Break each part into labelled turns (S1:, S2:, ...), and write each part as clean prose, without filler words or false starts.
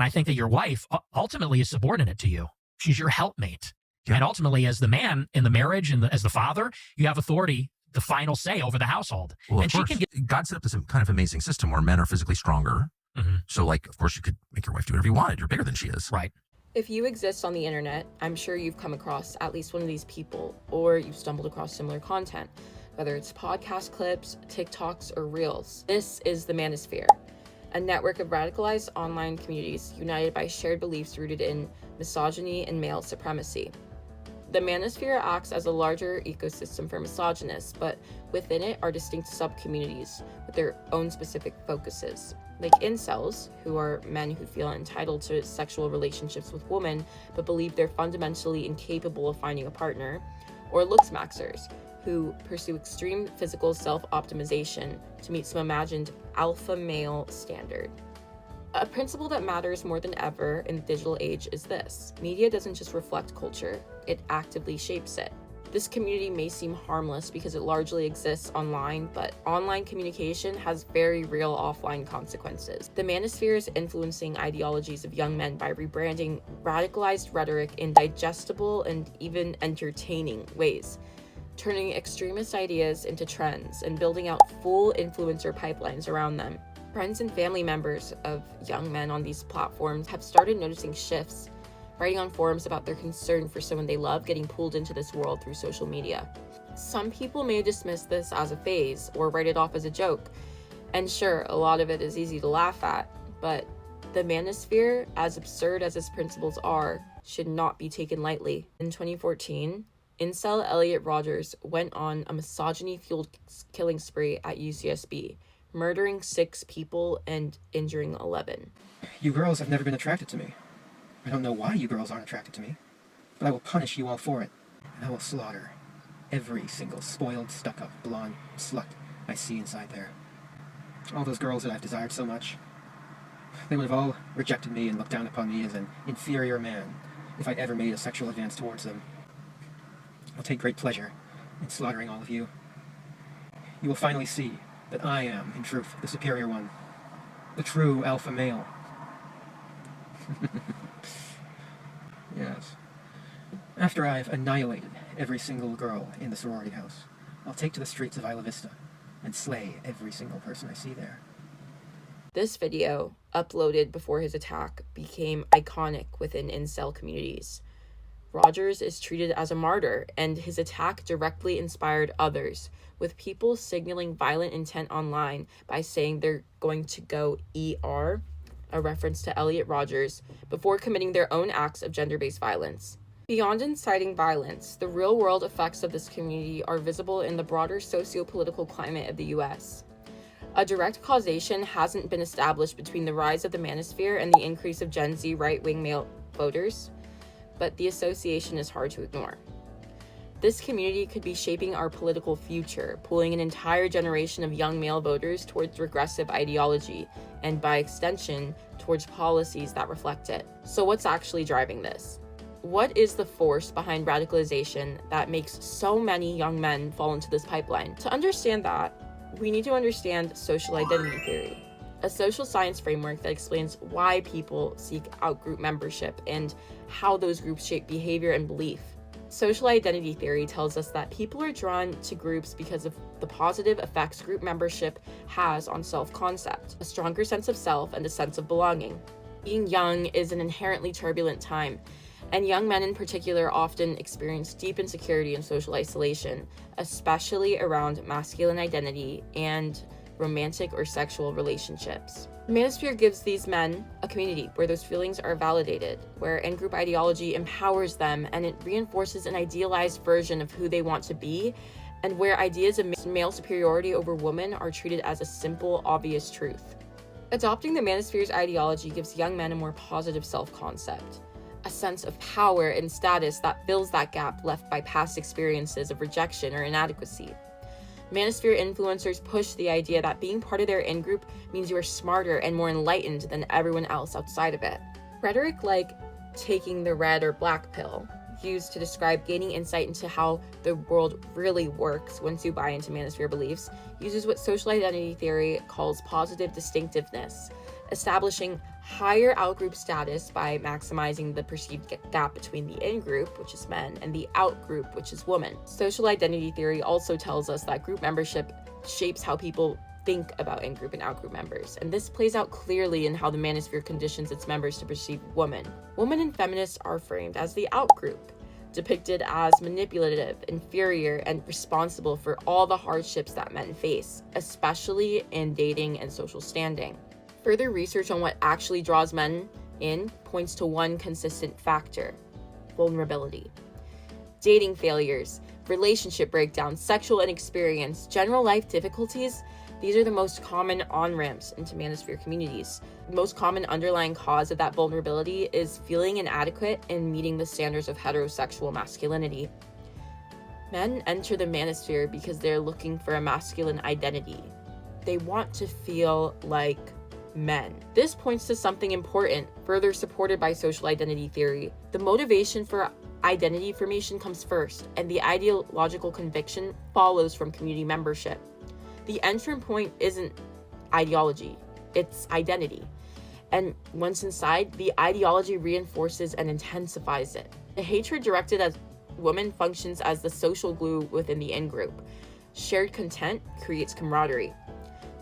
S1: And I think that your wife ultimately is subordinate to you. She's your helpmate. Yeah. And ultimately, as the man in the marriage and as the father, you have authority, the final say over the household.
S2: Well,
S1: and
S2: of course, God set up this kind of amazing system where men are physically stronger. Mm-hmm. So, like, of course, you could make your wife do whatever you wanted. You're bigger than she is.
S1: Right.
S3: If you exist on the internet, I'm sure you've come across at least one of these people, or you've stumbled across similar content, whether it's podcast clips, TikToks, or Reels. This is the Manosphere, a network of radicalized online communities united by shared beliefs rooted in misogyny and male supremacy. The Manosphere acts as a larger ecosystem for misogynists, but within it are distinct sub-communities with their own specific focuses, like incels, who are men who feel entitled to sexual relationships with women but believe they're fundamentally incapable of finding a partner, or looks-maxers, who pursue extreme physical self-optimization to meet some imagined alpha male standard. A principle that matters more than ever in the digital age is this: media doesn't just reflect culture, it actively shapes it. This community may seem harmless because it largely exists online, but online communication has very real offline consequences. The Manosphere is influencing ideologies of young men by rebranding radicalized rhetoric in digestible and even entertaining ways, turning extremist ideas into trends and building out full influencer pipelines around them. Friends and family members of young men on these platforms have started noticing shifts, writing on forums about their concern for someone they love getting pulled into this world through social media. Some people may dismiss this as a phase or write it off as a joke, and sure, a lot of it is easy to laugh at, but the Manosphere, as absurd as its principles are, should not be taken lightly. In 2014, incel Elliot Rogers went on a misogyny-fueled killing spree at UCSB, murdering 6 people and injuring 11.
S4: You girls have never been attracted to me. I don't know why you girls aren't attracted to me, but I will punish you all for it, and I will slaughter every single spoiled, stuck-up, blonde slut I see inside there. All those girls that I've desired so much, they would have all rejected me and looked down upon me as an inferior man if I'd ever made a sexual advance towards them. I'll take great pleasure in slaughtering all of you. You will finally see that I am, in truth, the superior one, the true alpha male. Yes. After I've annihilated every single girl in the sorority house, I'll take to the streets of Isla Vista and slay every single person I see there.
S3: This video, uploaded before his attack, became iconic within incel communities. Rogers is treated as a martyr, and his attack directly inspired others, with people signaling violent intent online by saying they're going to go ER, a reference to Elliot Rogers, before committing their own acts of gender-based violence. Beyond inciting violence, the real-world effects of this community are visible in the broader socio-political climate of the US. A direct causation hasn't been established between the rise of the Manosphere and the increase of Gen Z right-wing male voters, but the association is hard to ignore. This community could be shaping our political future, pulling an entire generation of young male voters towards regressive ideology, and by extension, towards policies that reflect it. So what's actually driving this? What is the force behind radicalization that makes so many young men fall into this pipeline? To understand that, we need to understand social identity theory, a social science framework that explains why people seek out group membership and how those groups shape behavior and belief. Social identity theory tells us that people are drawn to groups because of the positive effects group membership has on self-concept, a stronger sense of self, and a sense of belonging. Being young is an inherently turbulent time, and young men in particular often experience deep insecurity and social isolation, especially around masculine identity and romantic or sexual relationships. The Manosphere gives these men a community where those feelings are validated, where in-group ideology empowers them and it reinforces an idealized version of who they want to be, and where ideas of male superiority over women are treated as a simple, obvious truth. Adopting the Manosphere's ideology gives young men a more positive self-concept, a sense of power and status that fills that gap left by past experiences of rejection or inadequacy. Manosphere influencers push the idea that being part of their in-group means you are smarter and more enlightened than everyone else outside of it. Rhetoric like taking the red or black pill, used to describe gaining insight into how the world really works once you buy into Manosphere beliefs, uses what social identity theory calls positive distinctiveness, establishing higher out-group status by maximizing the perceived gap between the in-group, which is men, and the out-group, which is women. Social identity theory also tells us that group membership shapes how people think about in-group and out-group members, and this plays out clearly in how the Manosphere conditions its members to perceive women. Women and feminists are framed as the out-group, depicted as manipulative, inferior, and responsible for all the hardships that men face, especially in dating and social standing. Further research on what actually draws men in points to one consistent factor: vulnerability. Dating failures, relationship breakdowns, sexual inexperience, general life difficulties, these are the most common on-ramps into Manosphere communities. The most common underlying cause of that vulnerability is feeling inadequate in meeting the standards of heterosexual masculinity. Men enter the Manosphere because they're looking for a masculine identity. They want to feel like men. This points to something important, further supported by social identity theory. The motivation for identity formation comes first, and the ideological conviction follows from community membership. The entrance point isn't ideology, it's identity. And once inside, the ideology reinforces and intensifies it. The hatred directed at women functions as the social glue within the in-group. Shared content creates camaraderie.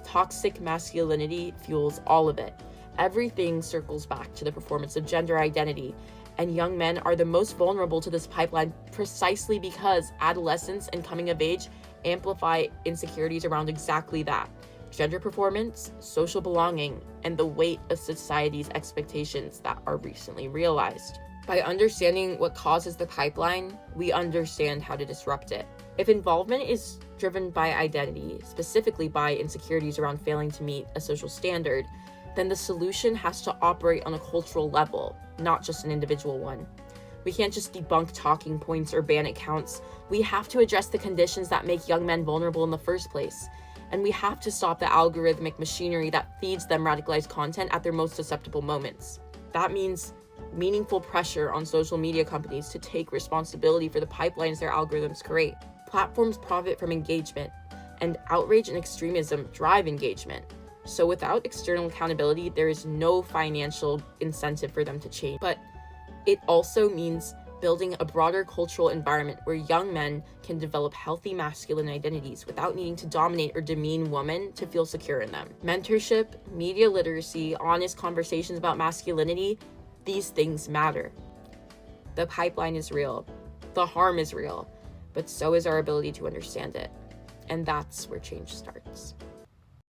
S3: Toxic masculinity fuels all of it. Everything circles back to the performance of gender identity, and young men are the most vulnerable to this pipeline precisely because adolescence and coming of age amplify insecurities around exactly that: gender performance, social belonging, and the weight of society's expectations that are recently realized. By understanding what causes the pipeline, we understand how to disrupt it. If involvement is driven by identity, specifically by insecurities around failing to meet a social standard, then the solution has to operate on a cultural level, not just an individual one. We can't just debunk talking points or ban accounts. We have to address the conditions that make young men vulnerable in the first place. And we have to stop the algorithmic machinery that feeds them radicalized content at their most susceptible moments. That means meaningful pressure on social media companies to take responsibility for the pipelines their algorithms create. Platforms profit from engagement, and outrage and extremism drive engagement. So without external accountability, there is no financial incentive for them to change. But it also means building a broader cultural environment where young men can develop healthy masculine identities without needing to dominate or demean women to feel secure in them. Mentorship, media literacy, honest conversations about masculinity, these things matter. The pipeline is real. The harm is real. But so is our ability to understand it. And that's where change starts.